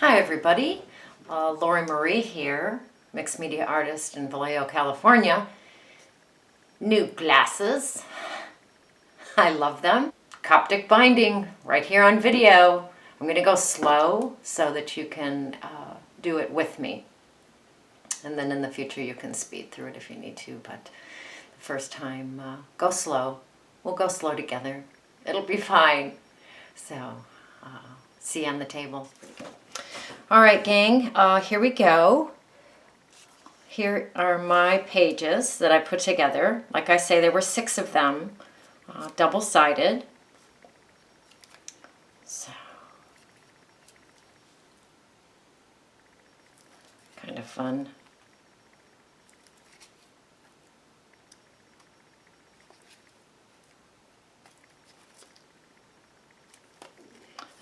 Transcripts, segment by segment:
Hi everybody, Lori Marie here, mixed media artist in Vallejo, California. New glasses, I love them. Coptic Binding right here on video. I'm going to go slow so that you can do it with me. And then in the future you can speed through it if you need to, but the first time, go slow. We'll go slow together. It'll be fine. So, see you on the table. All right, gang, here we go. Here are my pages that I put together. Like I say, there were 6 of them, double-sided. So, kind of fun.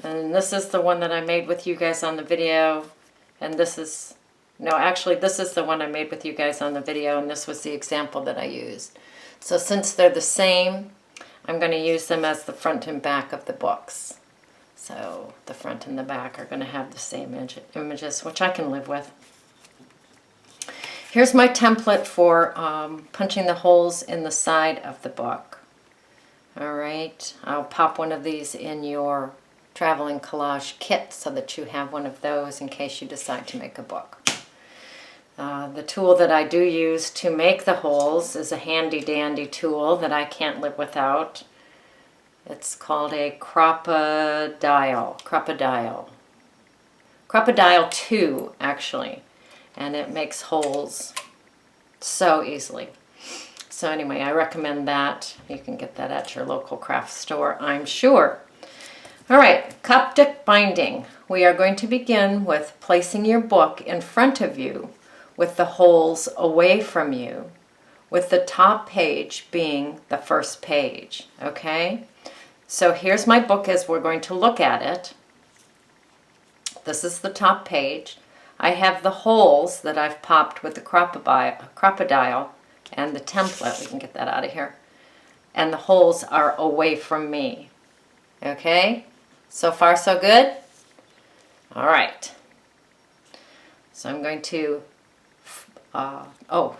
And this is the one that I made with you guys on the video. And this is, no, actually this is the one I made with you guys on the video, and this was the example that I used. So since they're the same, I'm going to use them as the front and back of the books. So the front and the back are going to have the same images, which I can live with. Here's my template for punching the holes in the side of the book. All right, I'll pop one of these in your traveling collage kit so that you have one of those in case you decide to make a book. The tool that I do use to make the holes is a handy dandy tool that I can't live without. It's called a crop-a-dile. Crop-a-dile 2, actually, and it makes holes so easily. So anyway, I recommend that. You can get that at your local craft store, I'm sure. All right, Coptic Binding. We are going to begin with placing your book in front of you with the holes away from you, with the top page being the first page, okay? So here's my book as we're going to look at it. This is the top page. I have the holes that I've popped with the crop-a-dile and the template. We can get that out of here. And the holes are away from me, okay? So far, so good? All right. So I'm going to,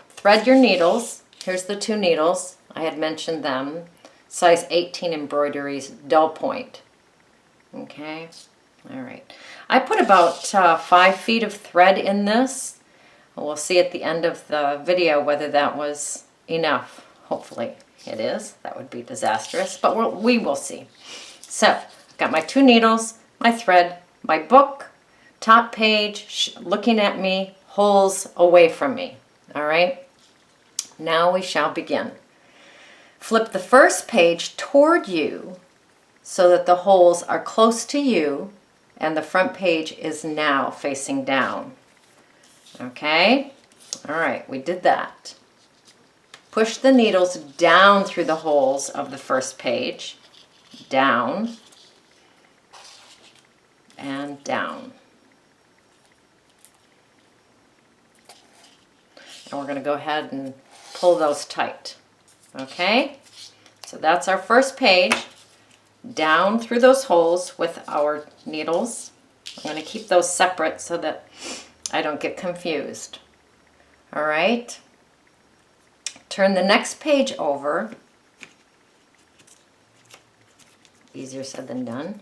thread your needles. Here's the 2 needles. I had mentioned them. Size 18 embroideries, dull point. Okay. All right. I put about 5 feet of thread in this. We'll see at the end of the video whether that was enough. Hopefully it is. That would be disastrous, but we will see. So, got my 2 needles, my thread, my book, top page, looking at me, holes away from me. All right? Now we shall begin. Flip the first page toward you so that the holes are close to you and the front page is now facing down. Okay? All right, we did that. Push the needles down through the holes of the first page, down, and down. And we're going to go ahead and pull those tight. Okay? So that's our first page. Down through those holes with our needles. I'm going to keep those separate so that I don't get confused. All right? Turn the next page over. Easier said than done.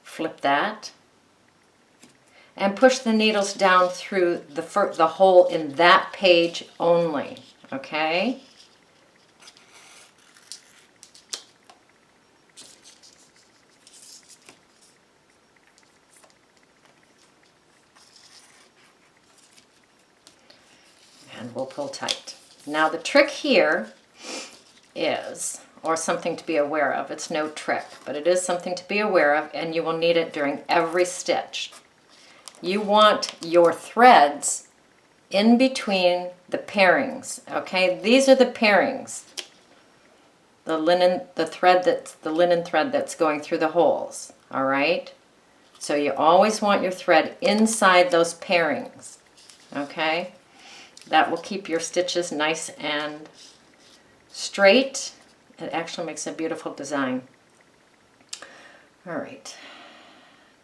Flip that and push the needles down through the hole in that page only, okay? And we'll pull tight. Now the trick here is, or something to be aware of. It's no trick, but it is something to be aware of, and you will need it during every stitch. You want your threads in between the pairings, okay? These are the pairings. The linen thread that's going through the holes, all right? So you always want your thread inside those pairings, okay? That will keep your stitches nice and straight. It actually makes a beautiful design. All right,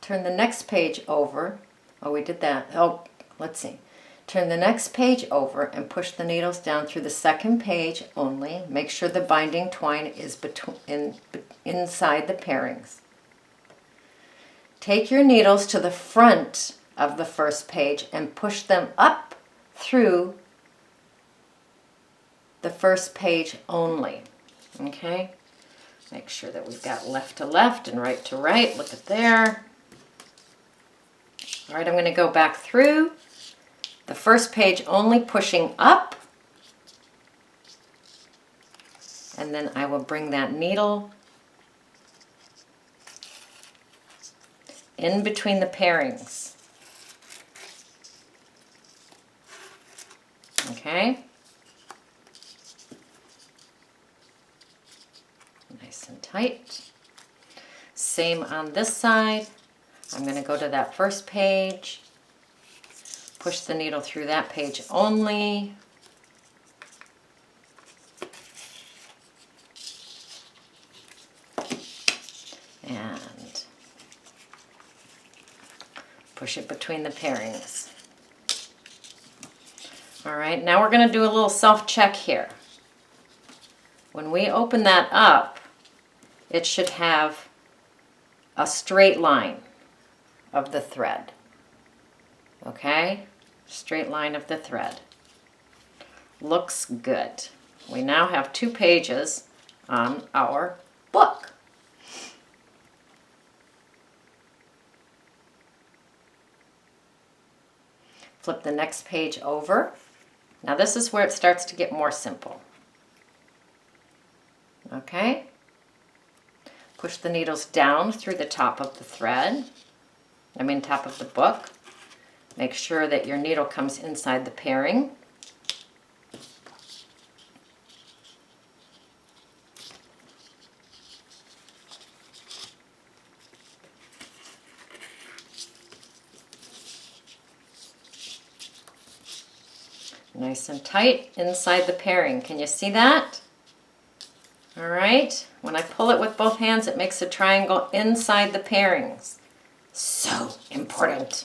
turn the next page over. Oh, we did that. Oh, let's see. Turn the next page over and push the needles down through the second page only. Make sure the binding twine is inside the pairings. Take your needles to the front of the first page and push them up through the first page only. Okay? Make sure that we've got left to left and right to right. Look at there. All right, I'm going to go back through the first page only, pushing up. And then I will bring that needle in between the pairings. Okay? Nice and tight. Same on this side. I'm going to go to that first page, push the needle through that page only, and push it between the pairings. All right, now we're going to do a little self-check here. When we open that up, it should have a straight line of the thread. Okay? Straight line of the thread. Looks good. We now have 2 pages on our book. Flip the next page over. Now this is where it starts to get more simple. Okay? Push the needles down through the top of the thread. Top of the book. Make sure that your needle comes inside the pairing. Nice and tight inside the pairing. Can you see that? All right. When I pull it with both hands, it makes a triangle inside the pairings. So important.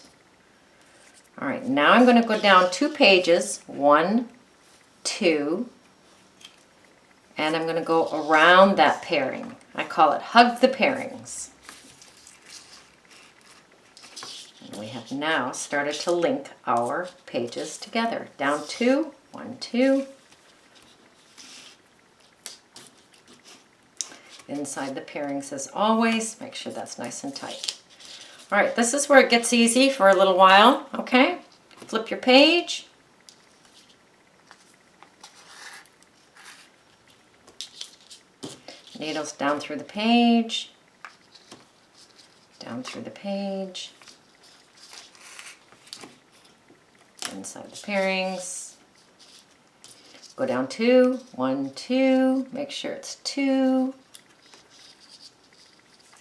All right, now I'm going to go down 2 pages, 1, 2, and I'm going to go around that pairing. I call it Hug the Pairings. And we have now started to link our pages together. Down 2, 1, 2. Inside the pairings as always. Make sure that's nice and tight. All right, this is where it gets easy for a little while, okay? Flip your page. Needles down through the page. Down through the page. Inside the pairings. Go down 2, 1, 2. Make sure it's 2.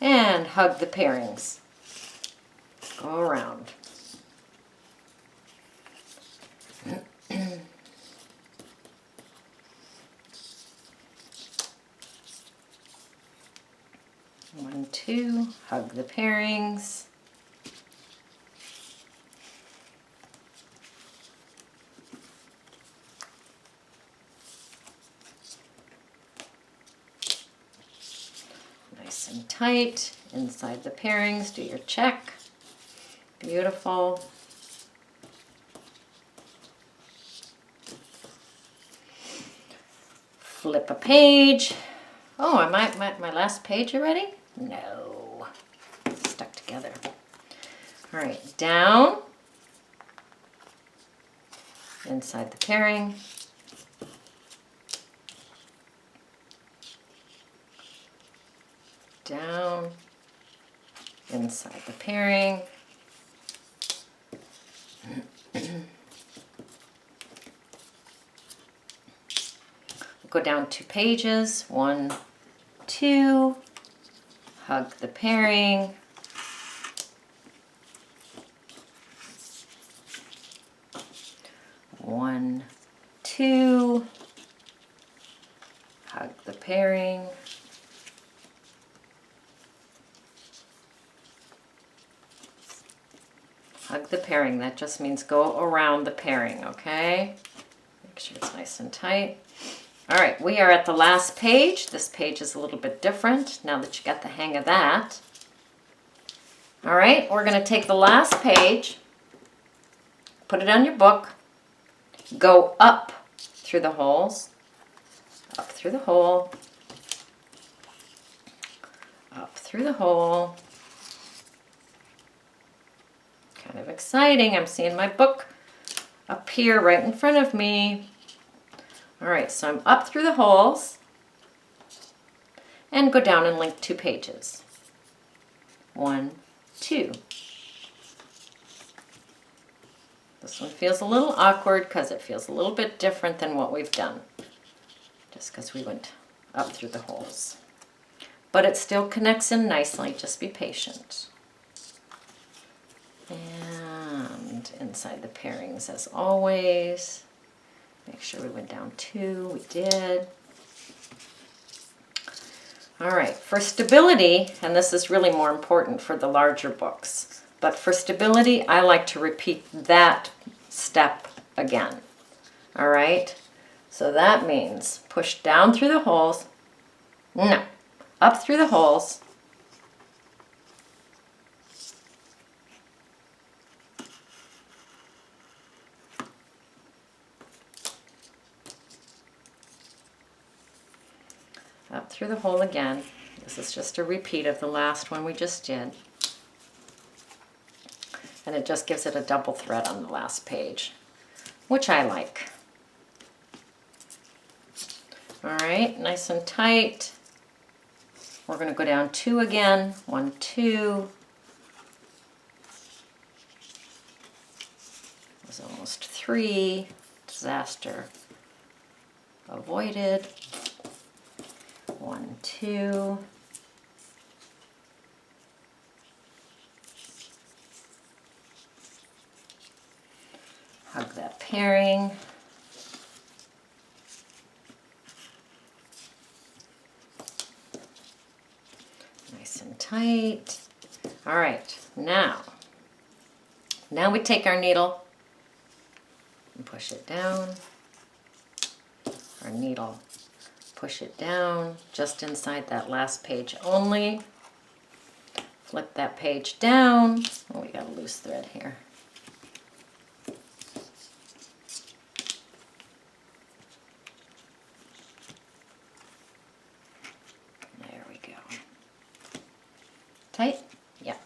And hug the pairings. Go around. One, 2, hug the pairings. Nice and tight inside the pairings. Do your check. Beautiful. Flip a page. Oh, am I my last page already? No. Stuck together. All right, down. Inside the pairing. Down. Inside the pairing. Go down 2 pages, 1, 2, hug the pairing, one, 2, hug the pairing, Hug the paring. That just means go around the paring, okay? Make sure it's nice and tight. All right, we are at the last page. This page is a little bit different now that you got the hang of that. All right, we're going to take the last page, put it on your book, go up through the holes, up through the hole, up through the hole. Kind of exciting. I'm seeing my book up here right in front of me. All right, so I'm up through the holes and go down and link 2 pages. 1, 2. This one feels a little awkward because it feels a little bit different than what we've done, just because we went up through the holes. But it still connects in nicely, just be patient. And inside the pairings as always. Make sure we went down 2, we did. All right, for stability, and this is really more important for the larger books, but for stability, I like to repeat that step again. All right, so that means push down through the holes, no, up through the holes, up through the hole again. This is just a repeat of the last one we just did. And it just gives it a double thread on the last page, which I like. All right, nice and tight. We're going to go down 2 again. 1, 2. It was almost 3. Disaster avoided. 1, 2. Hug that pairing. Nice and tight. All right, now we take our needle and push it down. Our needle, push it down just inside that last page only. Flip that page down. Oh, we got a loose thread here. There we go. Tight? Yeah.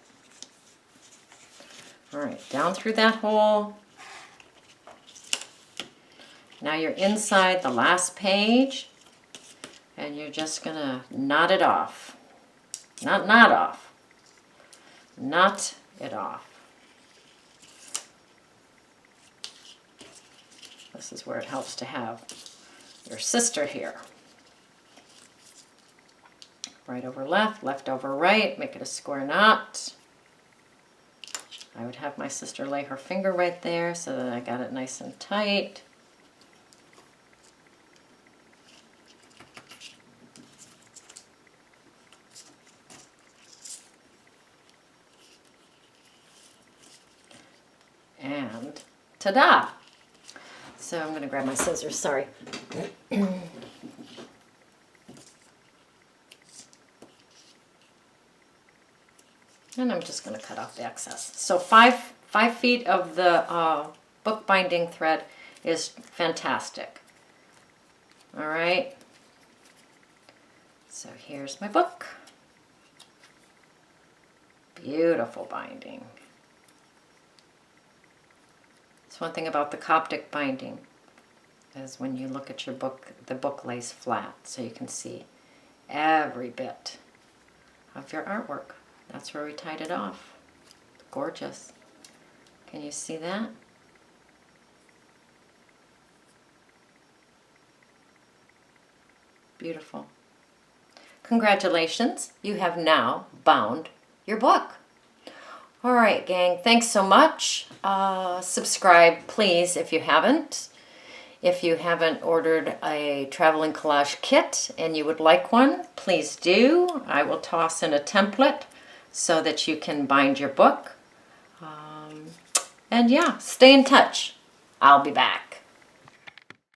All right, down through that hole. Now you're inside the last page, and you're just gonna knot it off. Not knot off. Knot it off. This is where it helps to have your sister here. Right over left, left over right, make it a square knot. I would have my sister lay her finger right there so that I got it nice and tight. And ta-da! So I'm going to grab my scissors, sorry. And I'm just going to cut off the excess. So 5 feet of the book binding thread is fantastic. All right. So here's my book. Beautiful binding. It's one thing about the Coptic binding is when you look at your book, the book lays flat so you can see every bit of your artwork. That's where we tied it off. Gorgeous. Can you see that? Beautiful. Congratulations, you have now bound your book. All right, gang, thanks so much. Subscribe, please, if you haven't. If you haven't ordered a traveling collage kit and you would like one, please do. I will toss in a template so that you can bind your book. And yeah, stay in touch. I'll be back.